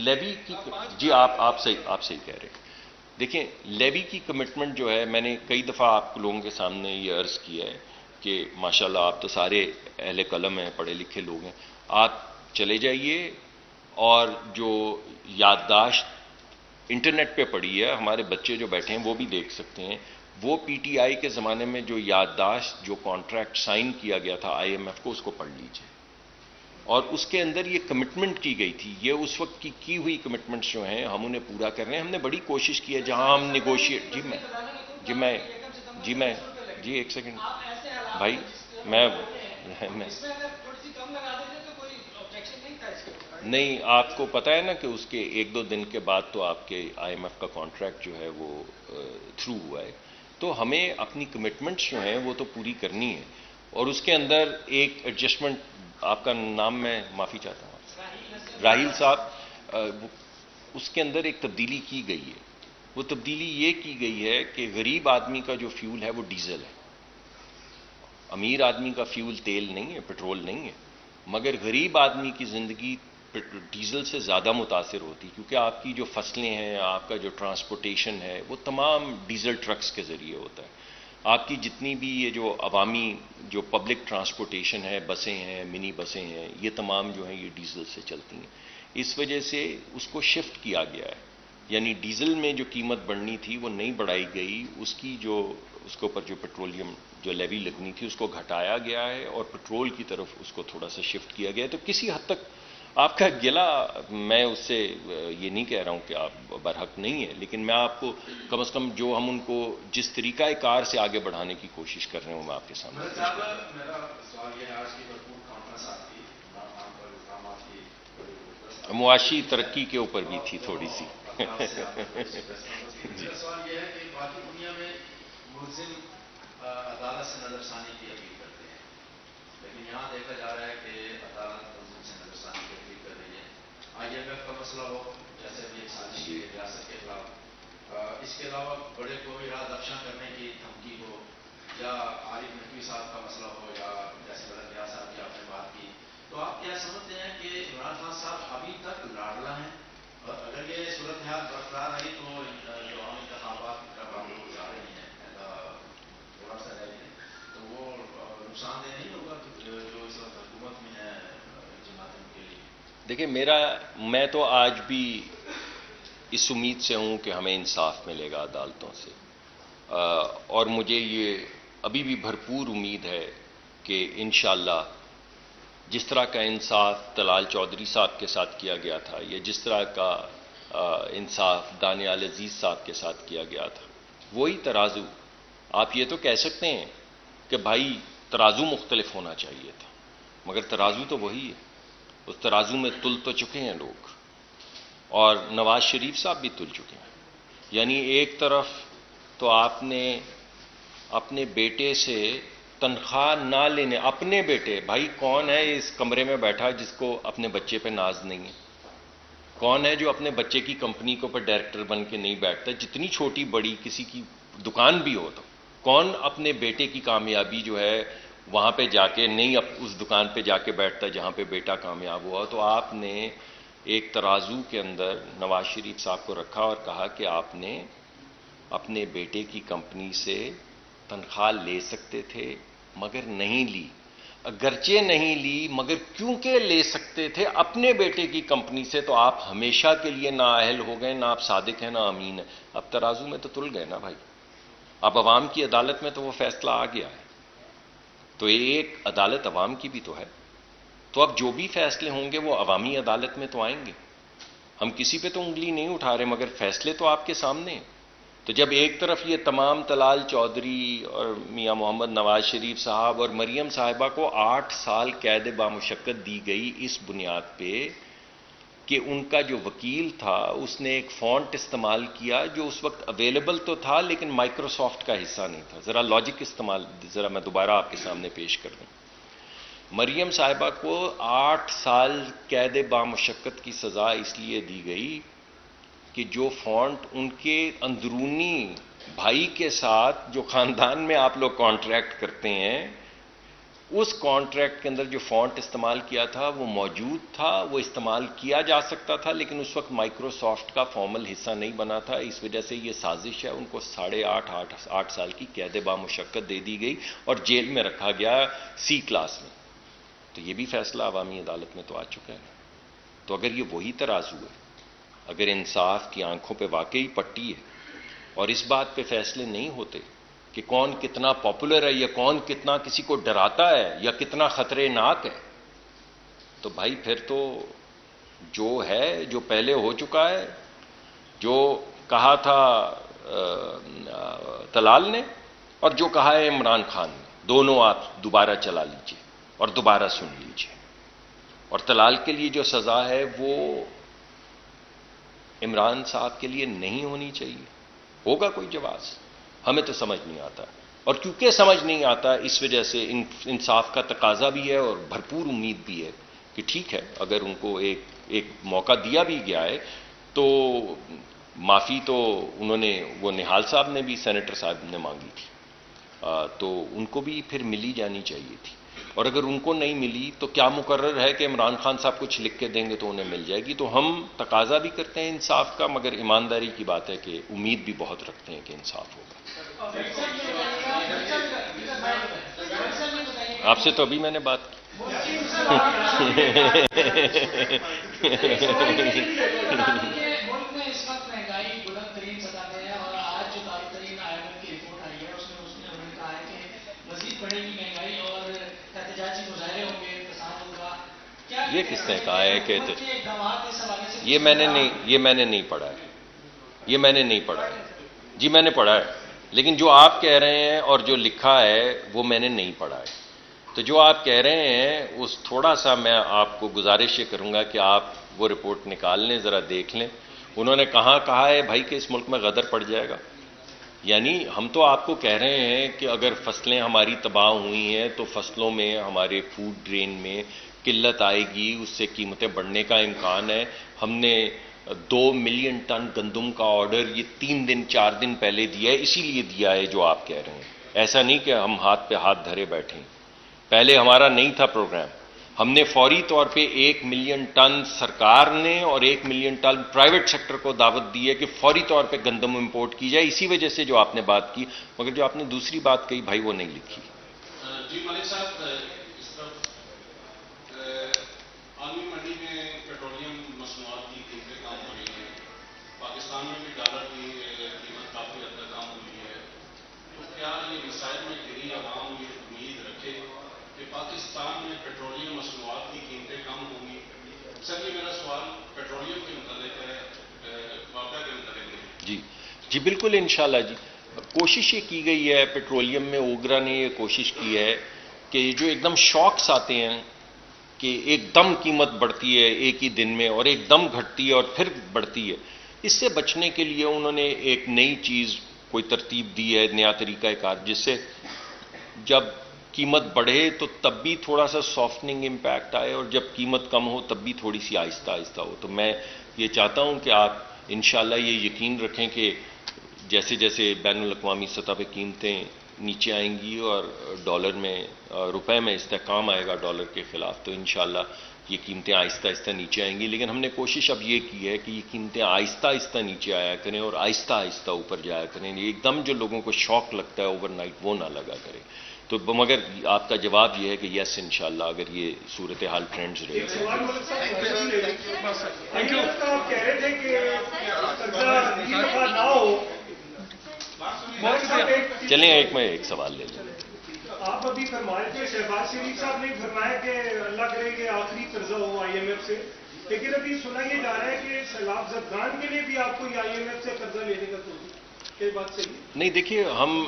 لیوی کی جی آپ صحیح کہہ رہے ہیں۔ دیکھیں لیوی کی کمٹمنٹ جو ہے، میں نے کئی دفعہ آپ لوگوں کے سامنے یہ عرض کیا ہے کہ ماشاءاللہ آپ تو سارے اہل قلم ہیں، پڑھے لکھے لوگ ہیں، آپ چلے جائیے اور جو یادداشت انٹرنیٹ پہ پڑی ہے، ہمارے بچے جو بیٹھے ہیں وہ بھی دیکھ سکتے ہیں، وہ پی ٹی آئی کے زمانے میں جو یادداشت جو کانٹریکٹ سائن کیا گیا تھا IMF کو، اس کو پڑھ لیجیے، اور اس کے اندر یہ کمٹمنٹ کی گئی تھی، یہ اس وقت کی ہوئی کمٹمنٹس جو ہیں ہم انہیں پورا کر رہے ہیں۔ ہم نے بڑی کوشش کی ہے جہاں ہم نیگوشیٹ ایک سیکنڈ بھائی، میں نہیں، آپ کو پتہ ہے نا کہ اس کے 1-2 دن کے بعد تو آپ کے IMF کا کانٹریکٹ جو ہے وہ تھرو ہوا ہے، تو ہمیں اپنی کمٹمنٹس جو ہیں وہ تو پوری کرنی ہے، اور اس کے اندر ایک ایڈجسٹمنٹ، آپ کا نام میں معافی چاہتا ہوں، راہیل صاحب، اس کے اندر ایک تبدیلی کی گئی ہے۔ وہ تبدیلی یہ کی گئی ہے کہ غریب آدمی کا جو فیول ہے وہ ڈیزل ہے، امیر آدمی کا فیول تیل نہیں ہے، پٹرول نہیں ہے، مگر غریب آدمی کی زندگی ڈیزل سے زیادہ متاثر ہوتی، کیونکہ آپ کی جو فصلیں ہیں، آپ کا جو ٹرانسپورٹیشن ہے وہ تمام ڈیزل ٹرکس کے ذریعے ہوتا ہے۔ آپ کی جتنی بھی یہ جو عوامی جو پبلک ٹرانسپورٹیشن ہے، بسیں ہیں، منی بسیں ہیں، یہ تمام جو ہیں یہ ڈیزل سے چلتی ہیں۔ اس وجہ سے اس کو شفٹ کیا گیا ہے، یعنی ڈیزل میں جو قیمت بڑھنی تھی وہ نہیں بڑھائی گئی، اس کے اوپر جو پیٹرولیم جو لیوی لگنی تھی اس کو گھٹایا گیا ہے، اور پٹرول کی طرف اس کو تھوڑا سا شفٹ کیا گیا ہے۔ تو کسی حد تک آپ کا گلا، میں اس سے یہ نہیں کہہ رہا ہوں کہ آپ برحق نہیں ہے، لیکن میں آپ کو کم از کم جو ہم ان کو جس طریقہ کار سے آگے بڑھانے کی کوشش کر رہے ہوں میں آپ کے سامنے۔ میرا سوال یہ ہے، آج کی بھرپور کانفرنس آپ کی معاشی ترقی کے اوپر بھی تھی تھوڑی سی۔ میرا سوال یہ ہے کہ باقی دنیا میں ملزم عدالت سے نظر ثانی کی اپیل کرتے ہیں، لیکن یہاں دیکھا جا رہا ہے کہ عدالت ملزم سے نظر ثانی کی اپیل کر رہی ہے۔ IMF کا مسئلہ ہو، جیسے بھی ایک سازش کی ریاست کے خلاف، اس کے علاوہ بڑے قومی راز افشاں کرنے کی دھمکی ہو، یا عارف نقوی صاحب کا مسئلہ ہو، یا جیسے ملک ریاض صاحب کی آپ نے بات کی، تو آپ کیا سمجھتے ہیں کہ عمران خان صاحب ابھی تک لاڈلا ہیں؟ اور اگر یہ صورتحال برقرار رہی تو جو عام انتخابات جب ہم لوگ جا رہی ہیں تھوڑا سا رہ ہیں، تو وہ نقصان دہ نہیں ہوگا جو اس وقت حکومت میں ہے جماعتوں کے لیے؟ دیکھیں میں تو آج بھی اس امید سے ہوں کہ ہمیں انصاف ملے گا عدالتوں سے، اور مجھے یہ ابھی بھی بھرپور امید ہے کہ انشاءاللہ جس طرح کا انصاف طلال چودھری صاحب کے ساتھ کیا گیا تھا، یا جس طرح کا انصاف دانیال عزیز صاحب کے ساتھ کیا گیا تھا، وہی ترازو، آپ یہ تو کہہ سکتے ہیں کہ بھائی ترازو مختلف ہونا چاہیے تھا، مگر ترازو تو وہی ہے، اس ترازو میں تل تو چکے ہیں لوگ، اور نواز شریف صاحب بھی تل چکے ہیں۔ یعنی ایک طرف تو آپ نے اپنے بیٹے سے تنخواہ نہ لینے، اپنے بیٹے، بھائی کون ہے اس کمرے میں بیٹھا جس کو اپنے بچے پہ ناز نہیں ہے؟ کون ہے جو اپنے بچے کی کمپنی کے اوپر ڈائریکٹر بن کے نہیں بیٹھتا، جتنی چھوٹی بڑی کسی کی دکان بھی ہو تو؟ کون اپنے بیٹے کی کامیابی جو ہے وہاں پہ جا کے نہیں اب اس دکان پہ جا کے بیٹھتا جہاں پہ بیٹا کامیاب ہوا. تو آپ نے ایک ترازو کے اندر نواز شریف صاحب کو رکھا اور کہا کہ آپ نے اپنے بیٹے کی کمپنی سے تنخواہ لے سکتے تھے مگر نہیں لی. اگرچہ نہیں لی مگر کیونکہ لے سکتے تھے اپنے بیٹے کی کمپنی سے تو آپ ہمیشہ کے لیے نااہل ہو گئے. نہ آپ صادق ہیں نہ امین ہیں. اب ترازو میں تو تل گئے نا بھائی. اب عوام کی عدالت میں تو وہ فیصلہ آ گیا ہے. تو ایک عدالت عوام کی بھی تو ہے. تو اب جو بھی فیصلے ہوں گے وہ عوامی عدالت میں تو آئیں گے. ہم کسی پہ تو انگلی نہیں اٹھا رہے مگر فیصلے تو آپ کے سامنے ہیں. تو جب ایک طرف یہ تمام طلال چودھری اور میاں محمد نواز شریف صاحب اور مریم صاحبہ کو 8 سال قید بامشقت دی گئی اس بنیاد پہ کہ ان کا جو وکیل تھا اس نے ایک فونٹ استعمال کیا جو اس وقت اویلیبل تو تھا لیکن مائکروسافٹ کا حصہ نہیں تھا. ذرا لاجک استعمال ذرا میں دوبارہ آپ کے سامنے پیش کر دوں. مریم صاحبہ کو 8 سال قید بامشقت کی سزا اس لیے دی گئی کہ جو فونٹ ان کے اندرونی بھائی کے ساتھ جو خاندان میں آپ لوگ کانٹریکٹ کرتے ہیں اس کانٹریکٹ کے اندر جو فونٹ استعمال کیا تھا وہ موجود تھا, وہ استعمال کیا جا سکتا تھا لیکن اس وقت مائکروسافٹ کا فارمل حصہ نہیں بنا تھا. اس وجہ سے یہ سازش ہے. ان کو 8.5 سال کی قید بامشقت دے دی گئی اور جیل میں رکھا گیا سی کلاس میں. تو یہ بھی فیصلہ عوامی عدالت میں تو آ چکا ہے. تو اگر یہ وہی ترازو ہے, اگر انصاف کی آنکھوں پہ واقعی پٹی ہے اور اس بات پہ فیصلے نہیں ہوتے کہ کون کتنا پاپولر ہے یا کون کتنا کسی کو ڈراتا ہے یا کتنا خطرے ناک ہے, تو بھائی پھر تو جو ہے جو پہلے ہو چکا ہے, جو کہا تھا طلال نے اور جو کہا ہے عمران خان نے, دونوں آپ دوبارہ چلا لیجئے اور دوبارہ سن لیجئے. اور طلال کے لیے جو سزا ہے وہ عمران صاحب کے لیے نہیں ہونی چاہیے. ہوگا کوئی جواز, ہمیں تو سمجھ نہیں آتا. اور کیونکہ سمجھ نہیں آتا اس وجہ سے انصاف کا تقاضا بھی ہے اور بھرپور امید بھی ہے کہ ٹھیک ہے اگر ان کو ایک موقع دیا بھی گیا ہے تو معافی تو انہوں نے, وہ نہال صاحب نے بھی سینیٹر صاحب نے مانگی تھی, تو ان کو بھی پھر ملی جانی چاہیے تھی. اور اگر ان کو نہیں ملی تو کیا مقرر ہے کہ عمران خان صاحب کچھ لکھ کے دیں گے تو انہیں مل جائے گی. تو ہم تقاضا بھی کرتے ہیں انصاف کا مگر ایمانداری کی بات ہے کہ امید بھی بہت رکھتے ہیں کہ انصاف ہوگا. آپ سے تو ابھی میں نے بات کی. یہ کس نے کہا ہے کہ یہ میں نے نہیں پڑھا ہے. یہ میں نے نہیں پڑھا ہے. جی میں نے پڑھا ہے لیکن جو آپ کہہ رہے ہیں اور جو لکھا ہے وہ میں نے نہیں پڑھا ہے. تو جو آپ کہہ رہے ہیں اس تھوڑا سا میں آپ کو گزارش یہ کروں گا کہ آپ وہ رپورٹ نکال لیں, ذرا دیکھ لیں. انہوں نے کہا ہے بھائی کہ اس ملک میں غدر پڑ جائے گا. یعنی ہم تو آپ کو کہہ رہے ہیں کہ اگر فصلیں ہماری تباہ ہوئی ہیں تو فصلوں میں ہمارے فوڈ گرین میں قلت آئے گی, اس سے قیمتیں بڑھنے کا امکان ہے. ہم نے 2 ملین ٹن گندم کا آرڈر یہ 3 دن 4 دن پہلے دیا ہے, اسی لیے دیا ہے جو آپ کہہ رہے ہیں. ایسا نہیں کہ ہم ہاتھ پہ ہاتھ دھرے بیٹھیں. پہلے ہمارا نہیں تھا پروگرام. ہم نے فوری طور پہ 1 ملین ٹن سرکار نے اور 1 ملین ٹن پرائیویٹ سیکٹر کو دعوت دی ہے کہ فوری طور پہ گندم امپورٹ کی جائے. اسی وجہ سے جو آپ نے بات کی, مگر جو آپ نے دوسری بات کہی بھائی وہ نہیں لکھی. جی ملک صاحب, اس طرف عالمی منڈی میں پیٹرولیم مصنوعات کی قیمتیں کم ہو رہی ہیں. پاکستان میں بھی ڈالر کی قیمت کافی حد تک کم ہوئی ہے. تو کیا یہ مسائل میں گری عوام یہ امید رکھے کہ پاکستان میں پیٹرولیم مصنوعات کی قیمتیں کم ہوں گی؟ سر یہ میرا سوال پیٹرولیم کے متعلق ہے, واقعہ کے متعلق ہے. جی بالکل انشاءاللہ. جی کوشش یہ کی گئی ہے پیٹرولیم میں, اوگرا نے یہ کوشش کی ہے کہ جو ایک دم شاکس آتے ہیں کہ ایک دم قیمت بڑھتی ہے ایک ہی دن میں اور ایک دم گھٹتی ہے اور پھر بڑھتی ہے, اس سے بچنے کے لیے انہوں نے ایک نئی چیز کوئی ترتیب دی ہے, نیا طریقہ کار, جس سے جب قیمت بڑھے تو تب بھی تھوڑا سا سافٹننگ امپیکٹ آئے اور جب قیمت کم ہو تب بھی تھوڑی سی آہستہ آہستہ ہو. تو میں یہ چاہتا ہوں کہ آپ انشاءاللہ یہ یقین رکھیں کہ جیسے جیسے بین الاقوامی سطح پہ قیمتیں نیچے آئیں گی اور ڈالر میں روپے میں استحکام آئے گا ڈالر کے خلاف تو انشاءاللہ یہ قیمتیں آہستہ آہستہ نیچے آئیں گی. لیکن ہم نے کوشش اب یہ کی ہے کہ یہ قیمتیں آہستہ آہستہ نیچے آیا کریں اور آہستہ آہستہ اوپر جایا کریں. ایک دم جو لوگوں کو شوق لگتا ہے اوور نائٹ وہ نہ لگا کرے. تو مگر آپ کا جواب یہ ہے کہ یس انشاءاللہ اگر یہ صورتحال ٹرینڈز رہے گی. آپ کہہ رہے تھے کہ قرضہ نہ ہو. چلیں ایک سوال لے لیں. آپ ابھی فرمائے تھے شہباز شریف صاحب نے فرمایا کہ اللہ کرے کہ آخری قرضہ ہو IMF سے, لیکن ابھی سنا یہ جا رہا ہے کہ سیلاب زدگان کے لیے بھی آپ کو یہ IMF سے قرضہ لینے کا تو یہ بات صحیح نہیں. دیکھیے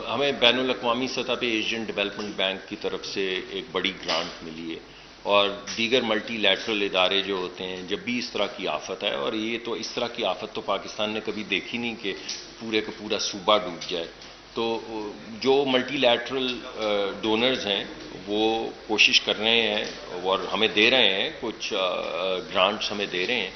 ہمیں بین الاقوامی سطح پہ ایشین ڈیولپمنٹ بینک کی طرف سے ایک بڑی گرانٹ ملی ہے اور دیگر ملٹی لیٹرل ادارے جو ہوتے ہیں جب بھی اس طرح کی آفت ہے, اور یہ تو اس طرح کی آفت تو پاکستان نے کبھی دیکھی نہیں کہ پورے کا پورا صوبہ ڈوب جائے, تو جو ملٹی لیٹرل ڈونرز ہیں وہ کوشش کر رہے ہیں اور ہمیں دے رہے ہیں, کچھ گرانٹس ہمیں دے رہے ہیں.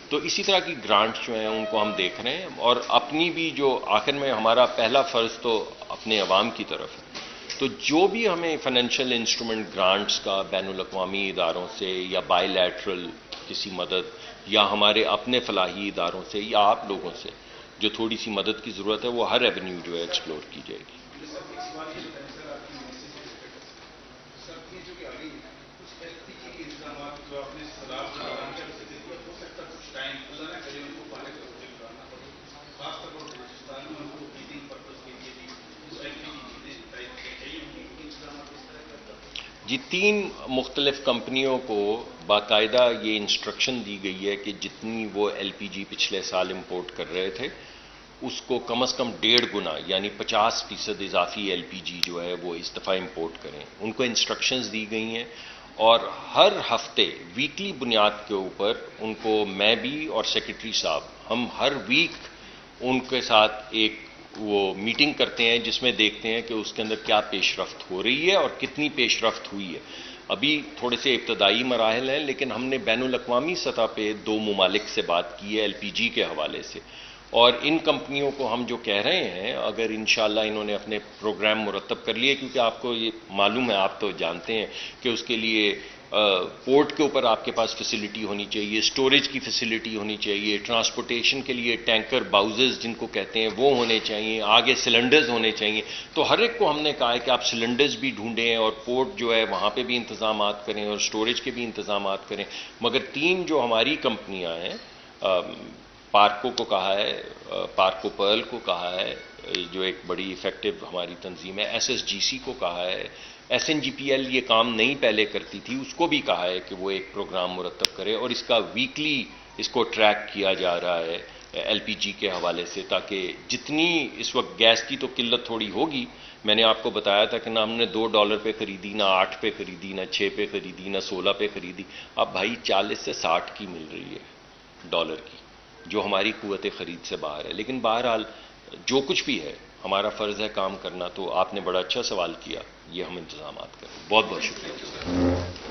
تو اسی طرح کی گرانٹس جو ہیں ان کو ہم دیکھ رہے ہیں اور اپنی بھی جو آخر میں ہمارا پہلا فرض تو اپنے عوام کی طرف ہے. تو جو بھی ہمیں فائنینشیل انسٹرومنٹ گرانٹس کا بین الاقوامی اداروں سے یا بائی لیٹرل کسی مدد یا ہمارے اپنے فلاحی اداروں سے یا آپ لوگوں سے جو تھوڑی سی مدد کی ضرورت ہے وہ ہر ایونیو جو ہے ایکسپلور کی جائے گی. جی 3 مختلف کمپنیوں کو باقاعدہ یہ انسٹرکشن دی گئی ہے کہ جتنی وہ LPG پچھلے سال امپورٹ کر رہے تھے اس کو کم از کم 1.5 گنا یعنی 50% اضافی LPG جو ہے وہ اس دفعہ امپورٹ کریں. ان کو انسٹرکشنز دی گئی ہیں اور ہر ہفتے ویکلی بنیاد کے اوپر ان کو میں بھی اور سیکرٹری صاحب ہم ہر ویک ان کے ساتھ ایک وہ میٹنگ کرتے ہیں جس میں دیکھتے ہیں کہ اس کے اندر کیا پیش رفت ہو رہی ہے اور کتنی پیش رفت ہوئی ہے. ابھی تھوڑے سے ابتدائی مراحل ہیں لیکن ہم نے بین الاقوامی سطح پہ 2 ممالک سے بات کی ہے LPG کے حوالے سے, اور ان کمپنیوں کو ہم جو کہہ رہے ہیں اگر انشاءاللہ انہوں نے اپنے پروگرام مرتب کر لیے, کیونکہ آپ کو یہ معلوم ہے, آپ تو جانتے ہیں کہ اس کے لیے پورٹ کے اوپر آپ کے پاس فیسلٹی ہونی چاہیے, سٹوریج کی فیسلٹی ہونی چاہیے, ٹرانسپورٹیشن کے لیے ٹینکر باؤزز جن کو کہتے ہیں وہ ہونے چاہیے, آگے سلنڈرز ہونے چاہیے. تو ہر ایک کو ہم نے کہا ہے کہ آپ سلنڈرز بھی ڈھونڈیں اور پورٹ جو ہے وہاں پہ بھی انتظامات کریں اور سٹوریج کے بھی انتظامات کریں. مگر 3 جو ہماری کمپنیاں ہیں, پارکو کو کہا ہے, پارکو پرل کو کہا ہے جو ایک بڑی ایفیکٹو ہماری تنظیم ہے, SSGC کو کہا ہے, SNGPL یہ کام نہیں پہلے کرتی تھی اس کو بھی کہا ہے کہ وہ ایک پروگرام مرتب کرے اور اس کا ویکلی اس کو ٹریک کیا جا رہا ہے LPG کے حوالے سے, تاکہ جتنی اس وقت گیس کی تو قلت تھوڑی ہوگی. میں نے آپ کو بتایا تھا کہ نہ ہم نے $2 پہ خریدی, نہ 8 پہ خریدی, نہ 6 پہ خریدی, نہ 16 پہ خریدی. اب بھائی 40 سے 60 کی مل رہی ہے ڈالر کی, جو ہماری قوت خرید سے باہر ہے. لیکن بہرحال جو کچھ بھی ہے ہمارا فرض ہے کام کرنا. تو آپ نے بڑا اچھا سوال کیا, یہ ہم انتظامات کریں. بہت بہت شکریہ.